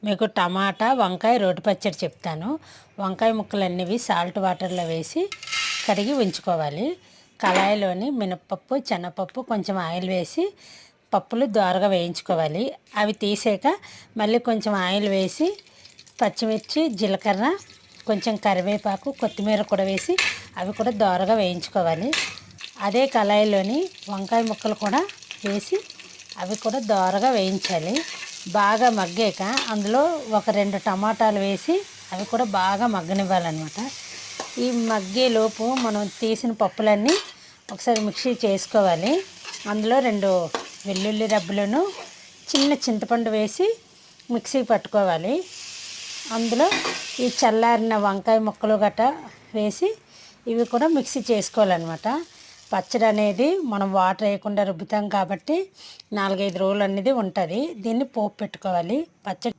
మీకు టమాటా వంకాయ రోటి పచ్చడి చెప్తాను. వంకాయ ముక్కలన్నీ సాల్ట్ వాటర్లో వేసి కడిగి ఉంచుకోవాలి. కళాయిలోని మినపప్పు, శనగపప్పు, కొంచెం ఆయిల్ వేసి పప్పులు దోరగా వేయించుకోవాలి. అవి తీసాక మళ్ళీ కొంచెం ఆయిల్ వేసి పచ్చిమిర్చి, జీలకర్ర, కొంచెం కరివేపాకు, కొత్తిమీర కూడా వేసి అవి కూడా దోరగా వేయించుకోవాలి. అదే కళాయిలోని వంకాయ ముక్కలు కూడా వేసి అవి కూడా దోరగా వేయించాలి. బాగా మగ్గాక అందులో ఒక 2 టమాటాలు వేసి అవి కూడా బాగా మగ్గనివ్వాలన్నమాట. ఈ మగ్గేలోపు మనం తీసిన పప్పులన్నీ ఒకసారి మిక్సీ చేసుకోవాలి. అందులో 2 వెల్లుల్లి రబ్బలను, చిన్న చింతపండు వేసి మిక్సీ పట్టుకోవాలి. అందులో ఈ చల్లారిన వంకాయ ముక్కలు గట్రా వేసి ఇవి కూడా మిక్సీ చేసుకోవాలన్నమాట. పచ్చడి అనేది మనం వాటర్ వేయకుండా రుబ్బుతాం కాబట్టి 4-5 రోజులు అనేది ఉంటుంది. దీన్ని పోపు పెట్టుకోవాలి. పచ్చడి